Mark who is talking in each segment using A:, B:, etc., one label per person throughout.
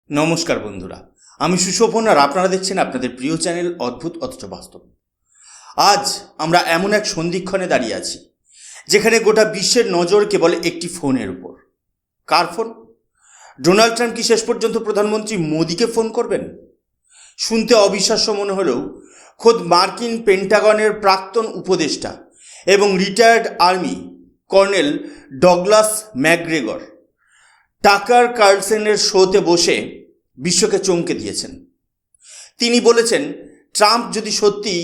A: নমস্কার বন্ধুরা, আমি সুশোভন আর আপনারা দেখছেন আপনাদের প্রিয় চ্যানেল অদ্ভুত অথচ বাস্তব। আজ আমরা এমন এক সন্ধিক্ষণে দাঁড়িয়ে আছি যেখানে গোটা বিশ্বের নজর কেবল একটি ফোনের উপর। কার ফোন? ডোনাল্ড ট্রাম্প কি শেষ পর্যন্ত প্রধানমন্ত্রী মোদিকে ফোন করবেন? শুনতে অবিশ্বাস্য মনে হলেও খোদ মার্কিন পেন্টাগনের প্রাক্তন উপদেষ্টা এবং retired army colonel Douglas Macgregor Tucker কার্লসেনের শোতে বসে বিশ্বকে চমকে দিয়েছেন। তিনি বলেছেন, ট্রাম্প যদি সত্যি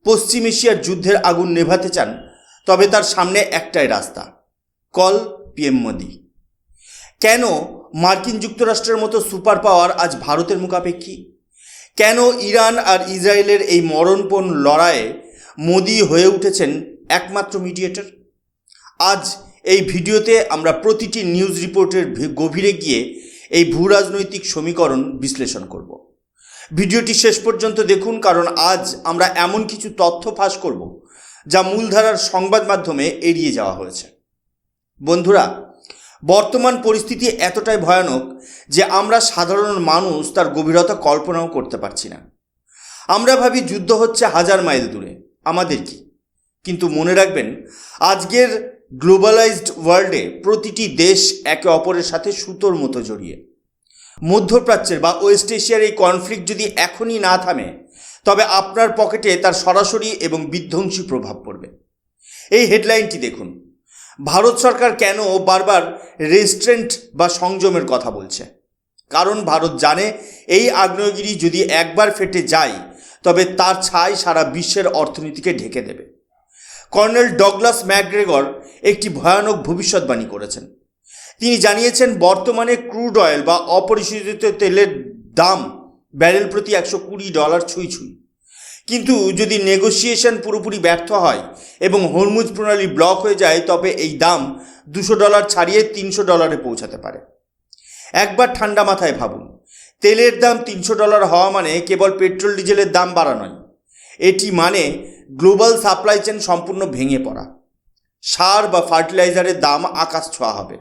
A: পশ্চিম এশিয়ার যুদ্ধের আগুন নেভাতে চান তবে তার সামনে একটাই রাস্তা, কল পিএম মোদি। কেন মার্কিন যুক্তরাষ্ট্রের মতো সুপার পাওয়ার আজ ভারতের মুখাপেক্ষী? কেন ইরান আর ইসরায়েলের এই মরণপণ লড়াইয়ে মোদি হয়ে উঠেছেন একমাত্র মিডিয়েটর? আজ এই ভিডিওতে আমরা প্রতিটি নিউজ রিপোর্টের গভীরে গিয়ে এই ভূরাজনৈতিক সমীকরণ বিশ্লেষণ করব। ভিডিওটি শেষ পর্যন্ত দেখুন, কারণ আজ আমরা এমন কিছু তথ্য ফাঁস করব যা মূলধারার সংবাদ মাধ্যমে এড়িয়ে যাওয়া হয়েছে। বন্ধুরা, বর্তমান পরিস্থিতি এতটাই ভয়ানক যে আমরা সাধারণ মানুষ তার গভীরতা কল্পনাও করতে পারছি না। আমরা ভাবি যুদ্ধ হচ্ছে হাজার মাইল দূরে, আমাদের কি? কিন্তু মনে রাখবেন, আজকের গ্লোবালাইজড ওয়ার্ল্ডে প্রতিটি দেশ একে অপরের সাথে সুতোর মতো জড়িয়ে। মধ্যপ্রাচ্যের বা ওয়েস্ট এশিয়ার এই কনফ্লিক্ট যদি এখনই না থামে তবে আপনার পকেটে তার সরাসরি এবং বিধ্বংসী প্রভাব পড়বে। এই হেডলাইনটি দেখুন। ভারত সরকার কেন বারবার রেস্ট্রেন্ট বা সংযমের কথা বলছে? কারণ ভারত জানে এই আগ্নেয়গিরি যদি একবার ফেটে যায় তবে তার ছাই সারা বিশ্বের অর্থনীতিকে ঢেকে দেবে। কর্নেল ডগলাস ম্যাকগ্রেগর একটি ভয়ানক ভবিষ্যৎবাণী করেছেন। তিনি জানিয়েছেন, বর্তমানে ক্রুড অয়েল বা অপরিশোধিত তেলের দাম ব্যারেল প্রতি $120 ছুঁই ছুঁই। কিন্তু যদি নেগোসিয়েশন পুরোপুরি ব্যর্থ হয় এবং হরমুজ প্রণালী ব্লক হয়ে যায় তবে এই দাম $200 ছাড়িয়ে $300 পৌঁছাতে পারে। একবার ঠান্ডা মাথায় ভাবুন, তেলের দাম $300 হওয়া মানে কেবল পেট্রোল ডিজেলের দাম বাড়া নয়, এটি মানে গ্লোবাল সাপ্লাই চেন সম্পূর্ণ ভেঙে পড়া। সার বা ফার্টিলাইজারের দাম আকাশ ছোঁয়া হবে,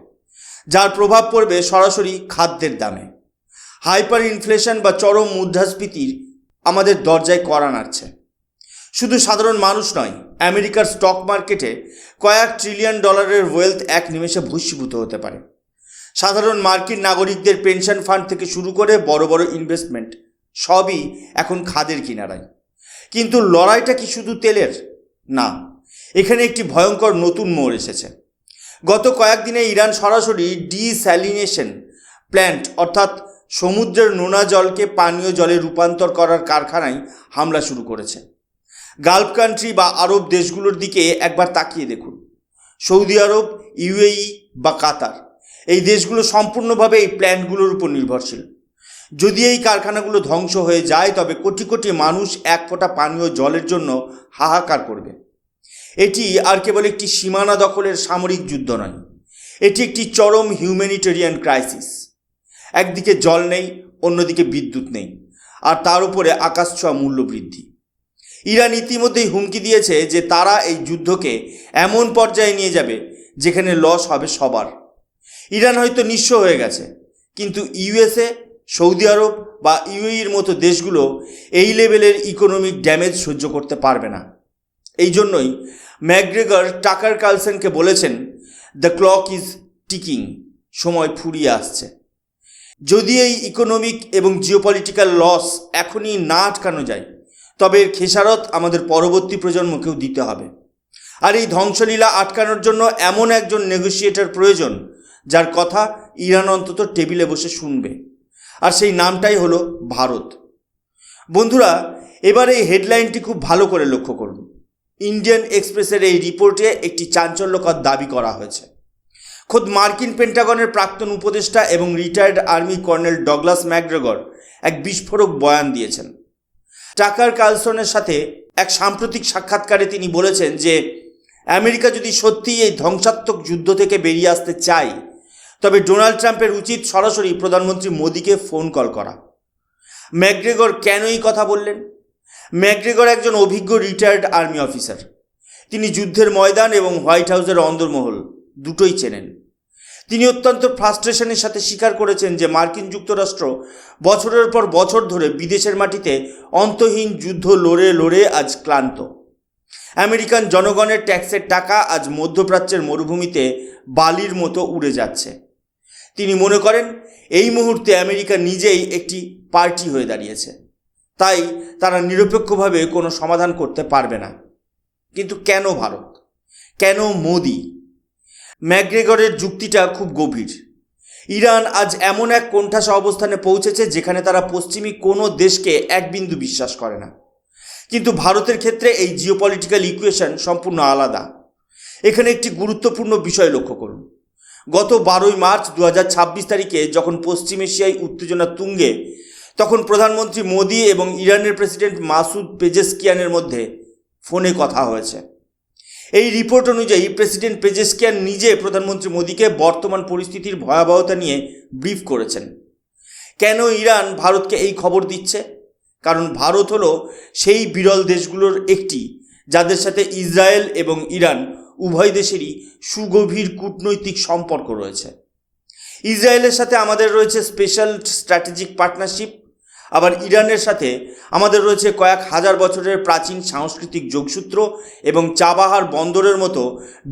A: যার প্রভাব পড়বে সরাসরি খাদ্যের দামে। হাইপার ইনফ্লেশন বা চরম মুদ্রাস্ফীতির আমাদের দরজায় কড়া নাড়ছে। শুধু সাধারণ মানুষ নয়, আমেরিকার স্টক মার্কেটে কয়েক ট্রিলিয়ন ডলারের ওয়েলথ এক নিমেষে ভস্মীভূত হতে পারে। সাধারণ মার্কিন নাগরিকদের পেনশন ফান্ড থেকে শুরু করে বড় বড় ইনভেস্টমেন্ট সবই এখন খাদের কিনারায়। কিন্তু লড়াইটা কি শুধু তেলের? না, এখানে একটি ভয়ঙ্কর নতুন মোড় এসেছে। গত কয়েকদিনে ইরান সরাসরি ডিস্যালিনেশন প্ল্যান্ট অর্থাৎ সমুদ্রের নোনা জলকে পানীয় জলে রূপান্তর করার কারখানায় হামলা শুরু করেছে। গালফ কান্ট্রি বা আরব দেশগুলোর দিকে একবার তাকিয়ে দেখুন। সৌদি আরব, ইউএই বা কাতার, এই দেশগুলো সম্পূর্ণভাবে এই প্ল্যান্টগুলোর উপর নির্ভরশীল। যদি এই কারখানাগুলো ধ্বংস হয়ে যায় তবে কোটি কোটি মানুষ এক ফোঁটা পানীয় জলের জন্য হাহাকার করবে। এটি আর কেবল একটি সীমানা দখলের সামরিক যুদ্ধ নয়, এটি একটি চরম হিউম্যানিটেরিয়ান ক্রাইসিস। একদিকে জল নেই, অন্যদিকে বিদ্যুৎ নেই, আর তার উপরে আকাশ ছোঁয়া মূল্য বৃদ্ধি। ইরান ইতিমধ্যেই হুমকি দিয়েছে যে তারা এই যুদ্ধকে এমন পর্যায়ে নিয়ে যাবে যেখানে লস হবে সবার। ইরান হয়তো নিঃস্ব হয়ে গেছে, কিন্তু ইউএসএ, সৌদি আরব বা ইউএইর মতো দেশগুলো এই লেভেলের ইকোনমিক ড্যামেজ সহ্য করতে পারবে না। এই জন্যই ম্যাকগ্রেগর টাকার কার্লসেনকে বলেছেন, দ্য ক্লক ইজ টিকিং, সময় ফুরিয়ে আসছে। যদি এই ইকোনমিক এবং জিওপলিটিক্যাল লস এখনই না আটকানো যায় তবে এর খেসারত আমাদের পরবর্তী প্রজন্মকেও দিতে হবে। আর এই ধ্বংসলীলা আটকানোর জন্য এমন একজন নেগোসিয়েটর প্রয়োজন যার কথা ইরান অন্তত টেবিলে বসে শুনবে, আর সেই নামটাই হলো ভারত। বন্ধুরা, এবার এই হেডলাইনটি খুব ভালো করে লক্ষ্য করুন। ইন্ডিয়ান এক্সপ্রেসের এই রিপোর্টে একটি চাঞ্চল্যকর দাবি করা হয়েছে। খোদ মার্কিন পেন্টাগনের প্রাক্তন উপদেষ্টা এবং retired army colonel Douglas Macgregor এক বিস্ফোরক বয়ান দিয়েছেন। টাকার কার্লসনের সাথে এক সাম্প্রতিক সাক্ষাৎকারে তিনি বলেছেন যে আমেরিকা যদি সত্যিই এই ধ্বংসাত্মক যুদ্ধ থেকে বেরিয়ে আসতে চায় তবে ডোনাল্ড ট্রাম্পের উচিত সরাসরি প্রধানমন্ত্রী মোদিকে ফোন কল করা। ম্যাকগ্রেগর কেন এই কথা বললেন? ম্যাকগ্রেগর একজন অভিজ্ঞ রিটায়ার্ড আর্মি অফিসার। তিনি যুদ্ধের ময়দান এবং হোয়াইট হাউসের অন্দরমহল দুটোই চেনেন। তিনি অত্যন্ত ফ্রাস্ট্রেশনের সাথে স্বীকার করেছেন যে মার্কিন যুক্তরাষ্ট্র বছরের পর বছর ধরে বিদেশের মাটিতে অন্তহীন যুদ্ধ লড়ে লড়ে আজ ক্লান্ত। আমেরিকান জনগণের ট্যাক্সের টাকা আজ মধ্যপ্রাচ্যের মরুভূমিতে বালির মতো উড়ে যাচ্ছে। তিনি মনে করেন এই মুহূর্তে আমেরিকা নিজেই একটি পার্টি হয়ে দাঁড়িয়েছে, তাই তারা নিরপেক্ষভাবে কোনো সমাধান করতে পারবে না। কিন্তু কেন ভারত, কেন মোদি? ম্যাকগ্রেগরের যুক্তিটা খুব গভীর। ইরান আজ এমন এক কোণঠাসা অবস্থানে পৌঁছেছে যেখানে তারা পশ্চিমী কোনো দেশকে এক বিন্দু বিশ্বাস করে না। কিন্তু ভারতের ক্ষেত্রে এই জিওপলিটিক্যাল ইকুয়েশন সম্পূর্ণ আলাদা। এখানে একটি গুরুত্বপূর্ণ বিষয় লক্ষ্য করুন। গত 12 মার্চ 2026 তারিখে যখন পশ্চিম এশিয়ায় উত্তেজনা তুঙ্গে, তখন প্রধানমন্ত্রী মোদি এবং ইরানের প্রেসিডেন্ট মাসুদ পেজেশকিয়ানের মধ্যে ফোনে কথা হয়েছে। এই রিপোর্ট অনুযায়ী প্রেসিডেন্ট পেজেশকিয়ান নিজে প্রধানমন্ত্রী মোদিকে বর্তমান পরিস্থিতির ভয়াবহতা নিয়ে ব্রিফ করেছেন। কেন ইরান ভারতকে এই খবর দিচ্ছে? কারণ ভারত হলো সেই বিরল দেশগুলোর একটি যাদের সাথে ইসরায়েল এবং ইরান উভয় দেশেরই সুগভীর কূটনৈতিক সম্পর্ক রয়েছে। ইসরায়েলের সাথে আমাদের রয়েছে স্পেশাল স্ট্র্যাটেজিক পার্টনারশিপ, আবার ইরানের সাথে আমাদের রয়েছে কয়েক হাজার বছরের প্রাচীন সাংস্কৃতিক যোগসূত্র এবং চাবাহার বন্দরের মতো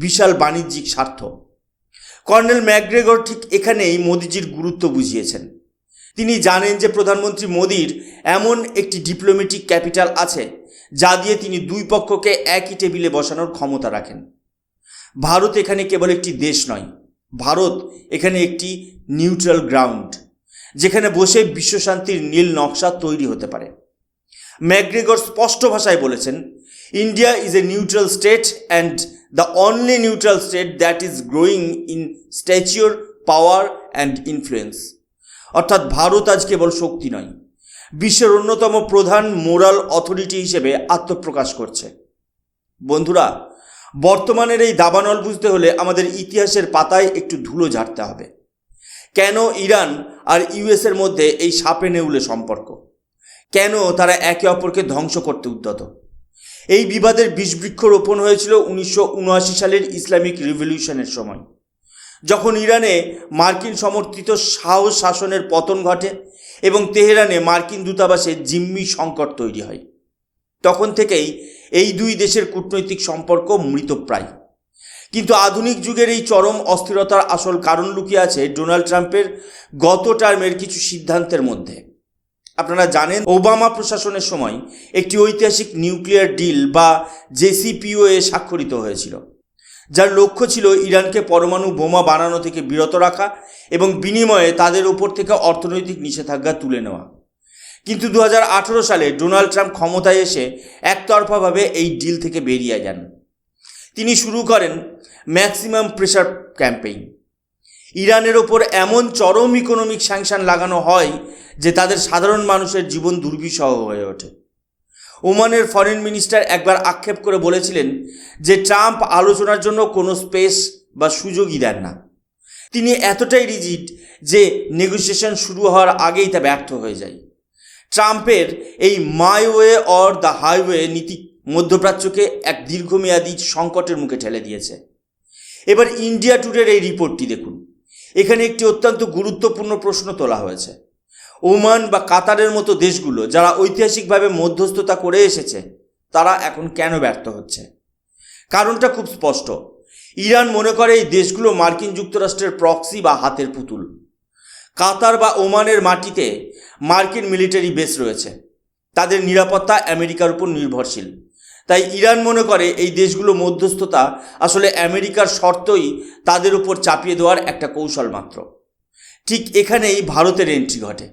A: বিশাল বাণিজ্যিক স্বার্থ। কর্নেল ম্যাকগ্রেগর ঠিক এখানেই মোদিজির গুরুত্ব বুঝিয়েছেন। তিনি জানেন যে প্রধানমন্ত্রী মোদির এমন একটি ডিপ্লোম্যাটিক ক্যাপিটাল আছে যা দিয়ে তিনি দুই পক্ষকে একই টেবিলে বসানোর ক্ষমতা রাখেন। ভারত এখানে কেবল একটি দেশ নয়, ভারত এখানে একটি নিউট্রাল গ্রাউন্ড, যেখানে বসে বিশ্বশান্তির নীল নকশা তৈরি হতে পারে। ম্যাকগ্রেগর স্পষ্ট ভাষায় বলেছেন, India is a neutral state and the only neutral state that is growing in stature, power and influence. অর্থাৎ ভারত আজ কেবল শক্তি নয়, বিশ্বের অন্যতম প্রধান মোরাল অথরিটি হিসেবে আত্মপ্রকাশ করছে। বন্ধুরা, বর্তমানের এই দাবানল বুঝতে হলে আমাদের ইতিহাসের পাতায় একটু ধুলো ঝাড়তে হবে। কেন ইরান আর ইউএসের মধ্যে এই সাপে নেউলে সম্পর্ক? কেন তারা একে অপরকে ধ্বংস করতে উদ্যত? এই বিবাদের বিষবৃক্ষ রোপণ হয়েছিল 1979 সালের ইসলামিক রিভলিউশনের সময়, যখন ইরানে মার্কিন সমর্থিত শাহ শাসনের পতন ঘটে এবং তেহরানে মার্কিন দূতাবাসে জিম্মি সংকট তৈরি হয়। তখন থেকেই এই দুই দেশের কূটনৈতিক সম্পর্ক মৃতপ্রায়। কিন্তু আধুনিক যুগের এই চরম অস্থিরতার আসল কারণ লুকিয়ে আছে ডোনাল্ড ট্রাম্পের গত টার্মের কিছু সিদ্ধান্তের মধ্যে। আপনারা জানেন, ওবামা প্রশাসনের সময় একটি ঐতিহাসিক নিউক্লিয়ার ডিল বা জেসিপিওএ স্বাক্ষরিত হয়েছিল, যার লক্ষ্য ছিল ইরানকে পরমাণু বোমা বানানো থেকে বিরত রাখা এবং বিনিময়ে তাদের উপর থেকে অর্থনৈতিক নিষেধাজ্ঞা তুলে নেওয়া। কিন্তু 2018 সালে ডোনাল্ড ট্রাম্প ক্ষমতায় এসে একতরফাভাবে এই ডিল থেকে বেরিয়ে যান। তিনি শুরু করেন ম্যাক্সিমাম প্রেশার ক্যাম্পেইন। ইরানের ওপর এমন চরম ইকোনমিক স্যাংশন লাগানো হয় যে তাদের সাধারণ মানুষের জীবন দুর্বিষহ হয়ে ওঠে। ওমানের ফরেন মিনিস্টার একবার আক্ষেপ করে বলেছিলেন যে ট্রাম্প আলোচনার জন্য কোনো স্পেস বা সুযোগই দেন না। তিনি এতটাই রিজিড যে নেগোসিয়েশন শুরু হওয়ার আগেই তা ব্যর্থ হয়ে যায়। ট্রাম্পের এই my way or the highway নীতি মধ্যপ্রাচ্যকে এক দীর্ঘমেয়াদী সংকটের মুখে ঠেলে দিয়েছে। এবার ইন্ডিয়া টুডের এই রিপোর্টটি দেখুন। এখানে একটি অত্যন্ত গুরুত্বপূর্ণ প্রশ্ন তোলা হয়েছে। ওমান বা কাতারের মতো দেশগুলো যারা ঐতিহাসিকভাবে মধ্যস্থতা করে এসেছে, তারা এখন কেন ব্যর্থ হচ্ছে? কারণটা খুব স্পষ্ট। ইরান মনে করে এই দেশগুলো মার্কিন যুক্তরাষ্ট্রের প্রক্সি বা হাতের পুতুল। কাতার বা ওমানের মাটিতে মার্কিন মিলিটারি বেস রয়েছে, তাদের নিরাপত্তা আমেরিকার উপর নির্ভরশীল। তাই ইরান মনে করে এই দেশগুলো মধ্যস্থতা আসলে আমেরিকার শর্তই তাদের উপর চাপিয়ে দেওয়ার একটা কৌশল মাত্র। ঠিক এখানেই ভারতের এন্ট্রি ঘটে।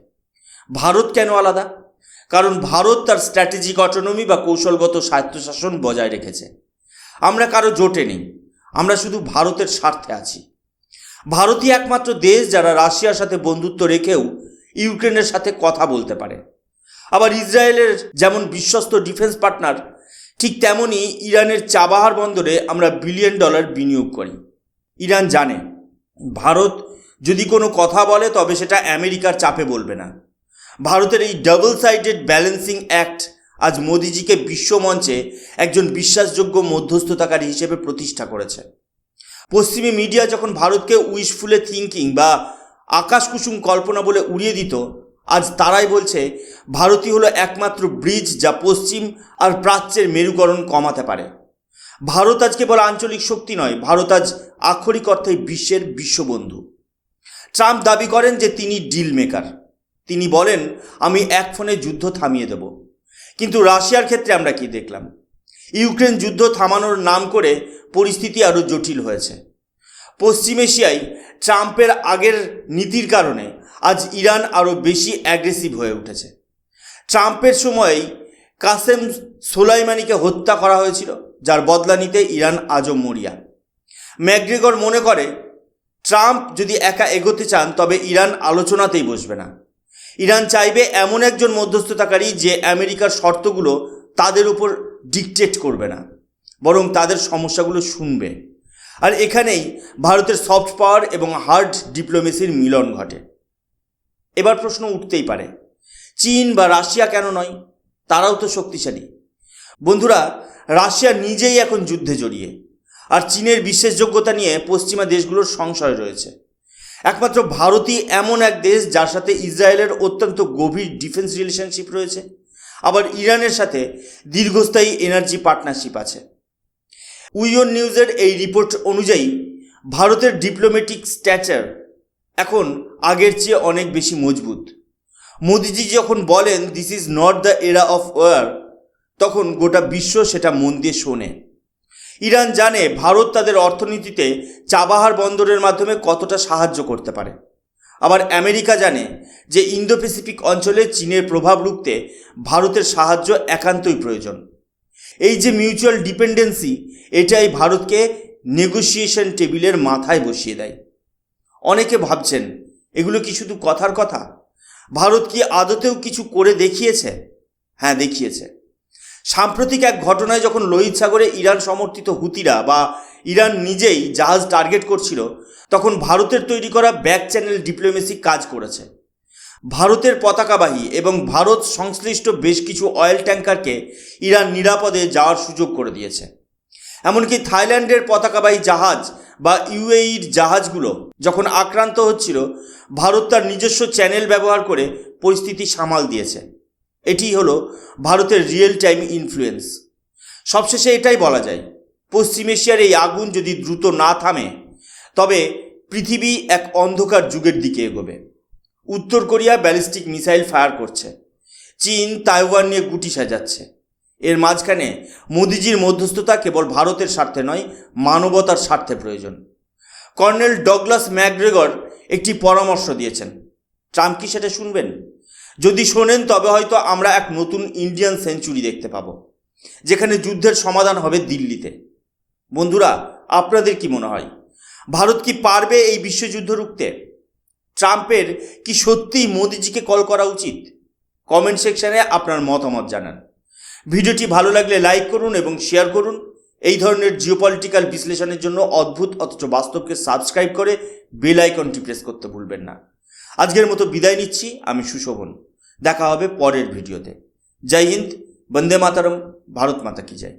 A: ভারত কেন আলাদা? কারণ ভারত তার স্ট্র্যাটেজিক অটোনমি বা কৌশলগত স্বায়ত্তশাসন বজায় রেখেছে। আমরা কারো জোটে নেই, আমরা শুধু ভারতের স্বার্থে আছি। ভারতই একমাত্র দেশ যারা রাশিয়ার সাথে বন্ধুত্ব রেখেও ইউক্রেনের সাথে কথা বলতে পারে। আবার ইসরায়েলের যেমন বিশ্বস্ত ডিফেন্স পার্টনার, ঠিক তেমনই ইরানের চাবাহার বন্দরে আমরা $1 বিলিয়ন বিনিয়োগ করি। ইরান জানে ভারত যদি কোনো কথা বলে তবে সেটা আমেরিকার চাপে বলবে না। ভারতের এই ডাবল সাইডেড ব্যালেন্সিং অ্যাক্ট আজ মোদিজিকে বিশ্বমঞ্চে একজন বিশ্বাসযোগ্য মধ্যস্থতাকারী হিসেবে প্রতিষ্ঠা করেছে। পশ্চিমী মিডিয়া যখন ভারতকে উইশফুলে থিঙ্কিং বা আকাশকুসুম কল্পনা বলে উড়িয়ে দিত, আজ তারাই বলছে ভারতই হলো একমাত্র ব্রিজ যা পশ্চিম আর প্রাচ্যের মেরুকরণ কমাতে পারে। ভারত আজ কেবল আঞ্চলিক শক্তি নয়, ভারত আজ আক্ষরিক অর্থে বিশ্বের বিশ্ববন্ধু। ট্রাম্প দাবি করেন যে তিনি ডিল মেকার। তিনি বলেন আমি এক ফোনে যুদ্ধ থামিয়ে দেব। কিন্তু রাশিয়ার ক্ষেত্রে আমরা কি দেখলাম? ইউক্রেন যুদ্ধ থামানোর নাম করে পরিস্থিতি আরও জটিল হয়েছে। পশ্চিম এশিয়ায় ট্রাম্পের আগের নীতির কারণে আজ ইরান আরও বেশি অ্যাগ্রেসিভ হয়ে উঠেছে। ট্রাম্পের সময়েই কাসেম সোলাইমানিকে হত্যা করা হয়েছিল, যার বদলা নিতে ইরান আজও মরিয়া। ম্যাকগ্রেগর মনে করে ট্রাম্প যদি একা এগোতে চান তবে ইরান আলোচনাতেই বসবে না। ইরান চাইবে এমন একজন মধ্যস্থতাকারী যে আমেরিকার শর্তগুলো তাদের উপর ডিকটেট করবে না, বরং তাদের সমস্যাগুলো শুনবে। আর এখানেই ভারতের সফট পাওয়ার এবং হার্ড ডিপ্লোমেসির মিলন ঘটে। এবার প্রশ্ন উঠতেই পারে, চীন বা রাশিয়া কেন নয়? তারাও তো শক্তিশালী। বন্ধুরা, রাশিয়া নিজেই এখন যুদ্ধে জড়িয়ে, আর চীনের বিশ্বাসযোগ্যতা নিয়ে পশ্চিমা দেশগুলোর সংশয় রয়েছে। একমাত্র ভারতই এমন এক দেশ যার সাথে ইসরায়েলের অত্যন্ত গভীর ডিফেন্স রিলেশনশিপ রয়েছে, আবার ইরানের সাথে দীর্ঘস্থায়ী এনার্জি পার্টনারশিপ আছে। উইওন নিউজের এই রিপোর্ট অনুযায়ী ভারতের ডিপ্লোম্যাটিক স্ট্যাচার এখন আগের চেয়ে অনেক বেশি মজবুত। মোদিজি যখন বলেন this is not the era of war, তখন গোটা বিশ্ব সেটা মন দিয়ে শোনে। ইরান জানে ভারত তাদের অর্থনীতিতে চাবাহার বন্দরের মাধ্যমে কতটা সাহায্য করতে পারে। আবার আমেরিকা জানে যে ইন্দো প্যাসিফিক অঞ্চলে চীনের প্রভাব রুখতে ভারতের সাহায্য একান্তই প্রয়োজন। এই যে মিউচুয়াল ডিপেন্ডেন্সি, এটাই ভারতকে নেগোসিয়েশন টেবিলের মাথায় বসিয়ে দেয়। অনেকে ভাবছেন এগুলো কি শুধু কথার কথা? ভারত কি আদতেও কিছু করে দেখিয়েছে? হ্যাঁ, দেখিয়েছে। সাম্প্রতিক এক ঘটনায় যখন লোহিত সাগরে ইরান সমর্থিত হুতিরা বা ইরান নিজেই জাহাজ টার্গেট করছিল, তখন ভারতের তৈরি করা ব্যাক চ্যানেল ডিপ্লোমেসি কাজ করেছে। ভারতের পতাকাবাহী এবং ভারত সংশ্লিষ্ট বেশ কিছু অয়েল ট্যাঙ্কারকে ইরান নিরাপদে যাওয়ার সুযোগ করে দিয়েছে। এমনকি থাইল্যান্ডের পতাকাবাহী জাহাজ বা ইউএইর জাহাজগুলো যখন আক্রান্ত হচ্ছিল, ভারত তার নিজস্ব চ্যানেল ব্যবহার করে পরিস্থিতি সামাল দিয়েছে। এটি হলো ভারতের রিয়েল টাইম ইনফ্লুয়েন্স। সবশেষে এটাই বলা যায়, পশ্চিম এশিয়ার এই আগুন যদি দ্রুত না থামে তবে পৃথিবী এক অন্ধকার যুগের দিকে এগোবে। উত্তর কোরিয়া ব্যালিস্টিক মিসাইল ফায়ার করছে, চীন তাইওয়ান নিয়ে গুটি সাজাচ্ছে। এর মাঝখানে মোদিজির মধ্যস্থতা কেবল ভারতের স্বার্থে নয়, মানবতার স্বার্থে প্রয়োজন। কর্নেল ডগলাস ম্যাকগ্রেগর একটি পরামর্শ দিয়েছেন। ট্রাম্প কি সেটা শুনবেন? যদি শোনেন তবে হয়তো আমরা এক নতুন ইন্ডিয়ান সেঞ্চুরি দেখতে পাবো, যেখানে যুদ্ধের সমাধান হবে দিল্লিতে। বন্ধুরা, আপনাদের কি মনে হয়, ভারত কি পারবে এই বিশ্বযুদ্ধ রুখতে? ট্রাম্পের কি সত্যিই মোদিজিকে কল করা উচিত? কমেন্ট সেকশনে আপনার মতামত জানান। ভিডিওটি ভালো লাগলে লাইক করুন এবং শেয়ার করুন। এই ধরনের জিওপলিটিক্যাল বিশ্লেষণের জন্য অদ্ভুত অথচ বাস্তবকে সাবস্ক্রাইব করে বেল আইকনটি প্রেস করতে ভুলবেন না। আজকের মতো বিদায় নিচ্ছি, আমি সুশোভন। দেখা হবে পরের ভিডিওতে। জয় হিন্দ, বন্দে মাতরম, ভারত মাতা কি জয়।